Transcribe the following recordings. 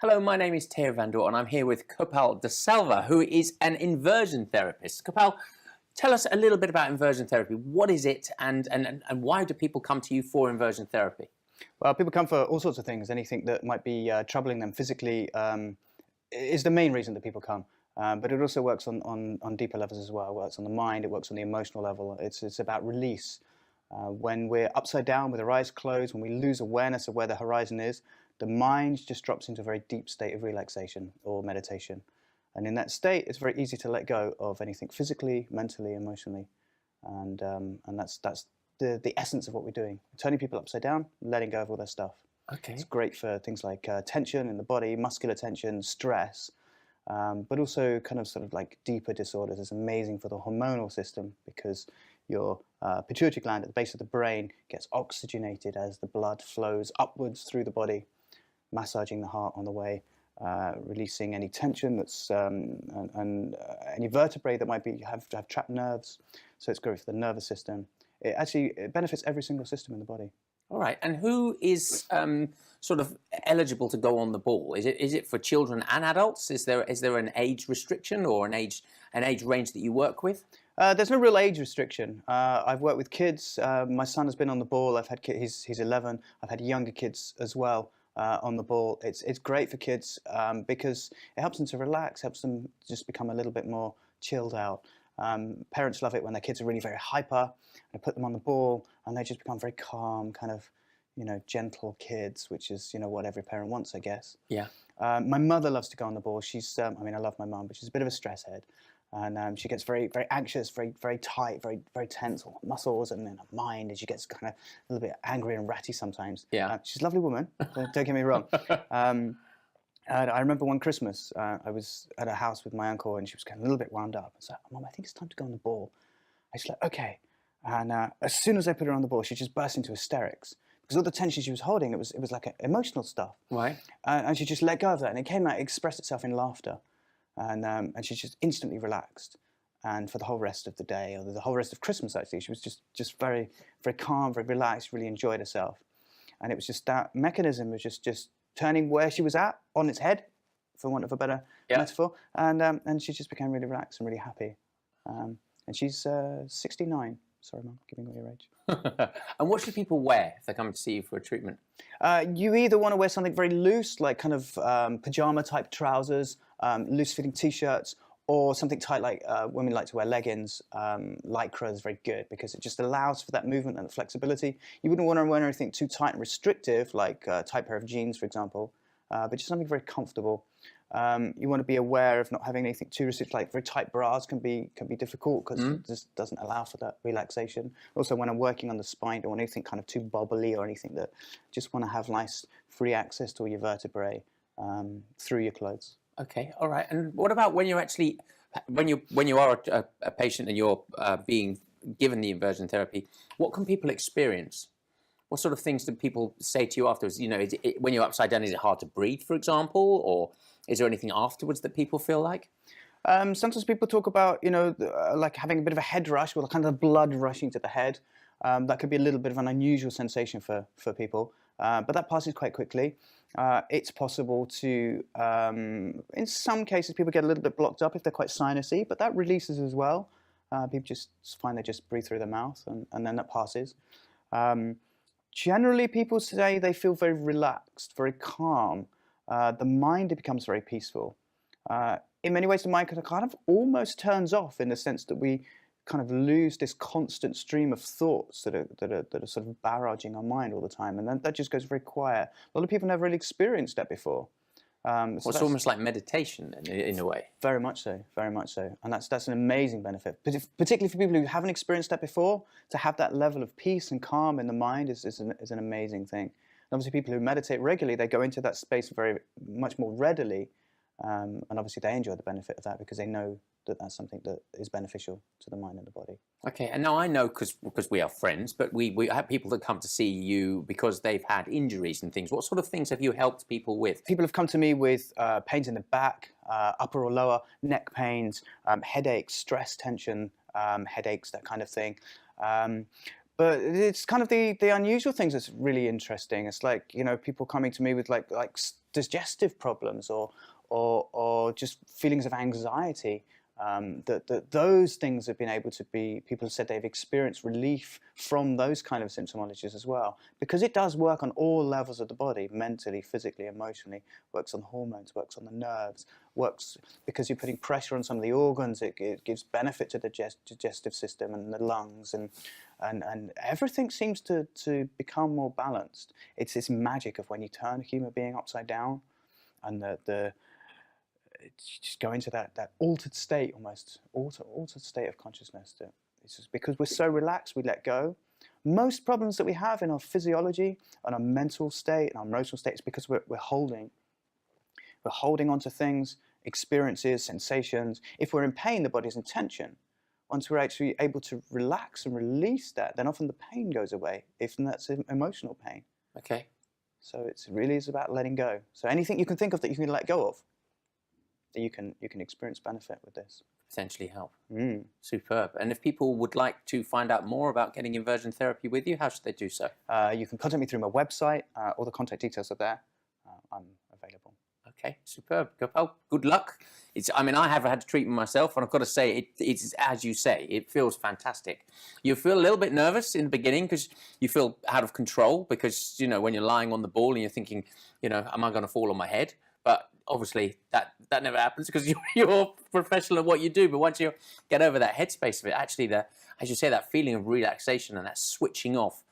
Hello, my name is Theo van Dort and I'm here with Kopal De Salva, who is an inversion therapist. Kopal, tell us a little bit about inversion therapy. What is it and why do people come to you for inversion therapy? Well, people come for all sorts of things. Anything that might be troubling them physically is the main reason that people come. But it also works on deeper levels as well. It works on the mind, it works on the emotional level. It's about release. When we're upside down with our eyes closed, when we lose awareness of where the horizon is, the mind just drops into a very deep state of relaxation or meditation. And in that state, it's very easy to let go of anything physically, mentally, emotionally. And that's the essence of what we're doing. Turning people upside down, letting go of all their stuff. Okay. It's great for things like tension in the body, muscular tension, stress, but also kind of sort of like deeper disorders. It's amazing for the hormonal system because your pituitary gland at the base of the brain gets oxygenated as the blood flows upwards through the body, massaging the heart on the way, releasing any tension that's and any vertebrae that might have trapped nerves. So it's great for the nervous system. It benefits every single system in the body. All right. And who is sort of eligible to go on the ball? Is it for children and adults? Is there an age restriction or an age range that you work with? There's no real age restriction. I've worked with kids. My son has been on the ball. I've had he's 11. I've had younger kids as well on the ball. It's great for kids because it helps them to relax, helps them just become a little bit more chilled out. Parents love it when their kids are really very hyper. I put them on the ball and they just become very calm, kind of, gentle kids, which is, what every parent wants, I guess. Yeah. My mother loves to go on the ball. She's, I love my mum, but she's a bit of a stress head. And she gets very, very anxious, very, very tight, very, very tense on her muscles and in her mind. And she gets kind of a little bit angry and ratty sometimes. Yeah. She's a lovely woman, don't get me wrong. I remember one Christmas, I was at a house with my uncle and she was getting a little bit wound up. I was like, Mum, I think it's time to go on the ball. I was like, okay. And as soon as I put her on the ball, she just burst into hysterics. Because all the tension she was holding, it was like emotional stuff. Right. And she just let go of that. And it came out, it expressed itself in laughter. And she just instantly relaxed. And for the whole rest of the day, or the whole rest of Christmas actually, she was just very, very calm, very relaxed, really enjoyed herself. And it was just that mechanism was just turning where she was at on its head, for want of a better metaphor. And she just became really relaxed and really happy. And she's 69. Sorry, Mum, giving away your age. And what should people wear if they come to see you for a treatment? You either want to wear something very loose, like kind of pajama-type trousers, loose-fitting T-shirts, or something tight like women like to wear leggings. Lycra is very good because it just allows for that movement and the flexibility. You wouldn't want to wear anything too tight and restrictive, like a tight pair of jeans, for example, but just something very comfortable. You want to be aware of not having anything too restrictive, like very tight bras can be difficult because it just doesn't allow for that relaxation. Also, when I'm working on the spine, don't want anything kind of too bobbly or anything that just want to have nice free access to all your vertebrae through your clothes. Okay, all right. And what about when you're actually, when you are a patient and you're being given the inversion therapy, what can people experience? What sort of things do people say to you afterwards? When you're upside down, is it hard to breathe, for example, or is there anything afterwards that people feel like? Sometimes people talk about, like having a bit of a head rush, or kind of blood rushing to the head. That could be a little bit of an unusual sensation for people, but that passes quite quickly. It's possible to, in some cases, people get a little bit blocked up if they're quite sinusy, but that releases as well. People just find they just breathe through their mouth, and then that passes. Generally, people say they feel very relaxed, very calm. The mind becomes very peaceful. In many ways, the mind kind of almost turns off in the sense that we kind of lose this constant stream of thoughts that are sort of barraging our mind all the time, and then that just goes very quiet. A lot of people never really experienced that before. So it's almost like meditation in a way. Very much so, very much so. And that's an amazing benefit, particularly for people who haven't experienced that before. To have that level of peace and calm in the mind is an amazing thing. And obviously people who meditate regularly, they go into that space very much more readily. And obviously they enjoy the benefit of that because they know that that's something that is beneficial to the mind and the body. Okay, and now I know because we are friends, but we have people that come to see you because they've had injuries and things. What sort of things have you helped people with? People have come to me with pains in the back, upper or lower, neck pains, headaches, stress, tension, headaches, that kind of thing. But it's kind of the unusual things that's really interesting. It's like, you know, people coming to me with like digestive problems or just feelings of anxiety. Those things have been able to be, people have said they've experienced relief from those kind of symptomologies as well, because it does work on all levels of the body, mentally, physically, emotionally, works on hormones, works on the nerves, works because you're putting pressure on some of the organs, it gives benefit to the digestive system and the lungs, and everything seems to become more balanced. It's this magic of when you turn a human being upside down, and you just go into that altered state, almost altered state of consciousness. It's just because we're so relaxed, we let go. Most problems that we have in our physiology and our mental state and our emotional state is because we're holding onto things, experiences, sensations. If we're in pain, the body's in tension. Once we're actually able to relax and release that, then often the pain goes away, if that's emotional pain. Okay. So it really is about letting go. So anything you can think of that you can let go of, that you can experience benefit with this. Potentially help. Superb. And if people would like to find out more about getting inversion therapy with you, how should they do so? You can contact me through my website. All the contact details are there. I'm available. Okay, superb. Well, good luck. I mean, I have had treatment myself, and I've got to say, it's as you say, it feels fantastic. You feel a little bit nervous in the beginning because you feel out of control because, you know, when you're lying on the ball and you're thinking, you know, am I going to fall on my head? But obviously that never happens because you're professional at what you do. But once you get over that headspace of it, actually, as you say, that feeling of relaxation and that switching off,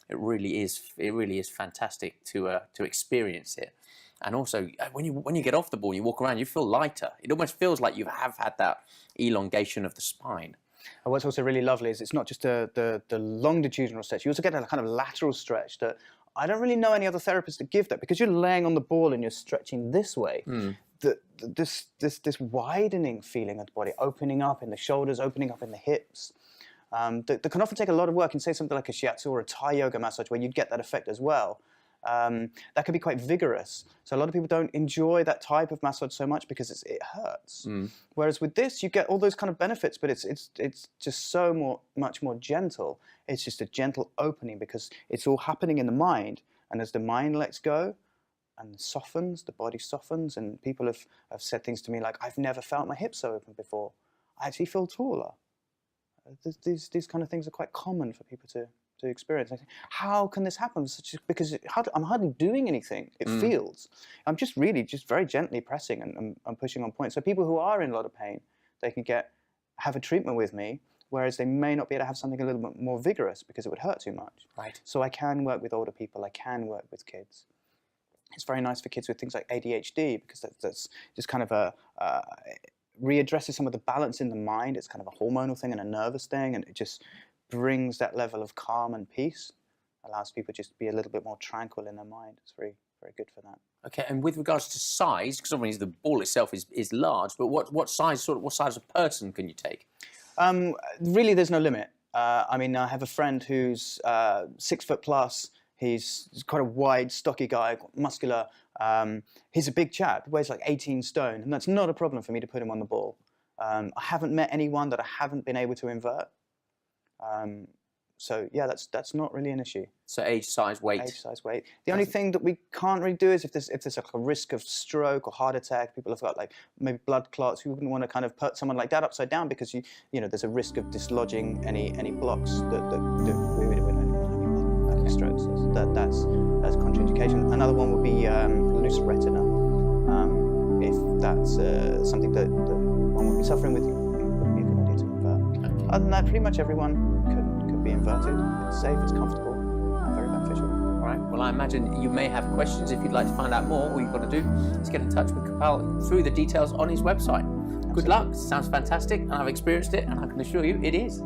it really is fantastic to experience it. And also, when you get off the ball and you walk around, you feel lighter. It almost feels like you have had that elongation of the spine. And what's also really lovely is it's not just the longitudinal stretch. You also get a kind of lateral stretch that I don't really know any other therapists that give that, because you're laying on the ball and you're stretching this way. This widening feeling of the body, opening up in the shoulders, opening up in the hips. That can often take a lot of work in, say, something like a shiatsu or a Thai yoga massage, where you'd get that effect as well. That can be quite vigorous. So a lot of people don't enjoy that type of massage so much because it hurts. Whereas with this, you get all those kind of benefits, but it's just so much more gentle. It's just a gentle opening because it's all happening in the mind. And as the mind lets go and softens, the body softens, and people have said things to me like, I've never felt my hips so open before. I actually feel taller. These kind of things are quite common for people to experience. I think, how can this happen? Because I'm hardly doing anything. It feels. I'm just very gently pressing and pushing on points. So people who are in a lot of pain, they can have a treatment with me, whereas they may not be able to have something a little bit more vigorous because it would hurt too much. Right. So I can work with older people. I can work with kids. It's very nice for kids with things like ADHD, because that's just kind of readdresses some of the balance in the mind. It's kind of a hormonal thing and a nervous thing, and it just brings that level of calm and peace, allows people just to be a little bit more tranquil in their mind. It's very, very good for that. Okay, and with regards to size, because obviously the ball itself is large, but what size of person can you take? Really, there's no limit. I mean, I have a friend who's 6 foot plus. He's quite a wide, stocky guy, muscular. He's a big chap, weighs like 18 stone, and that's not a problem for me to put him on the ball. I haven't met anyone that I haven't been able to invert. So yeah, that's not really an issue. So age, size, weight. Age, size, weight. The only thing that we can't really do is if there's like a risk of stroke or heart attack. People have got like maybe blood clots. We wouldn't want to kind of put someone like that upside down, because you know there's a risk of dislodging any blocks that we wouldn't have any strokes. So that's contraindication. Another one would be loose retina. If that's something that one would be suffering with, it would be a good idea to invert. Okay. Other than that, pretty much everyone could be inverted. It's safe, it's comfortable, and very beneficial. All right. Well, I imagine you may have questions. If you'd like to find out more, all you've got to do is get in touch with Kapal through the details on his website. Absolutely. Good luck. Sounds fantastic, and I've experienced it, and I can assure you it is.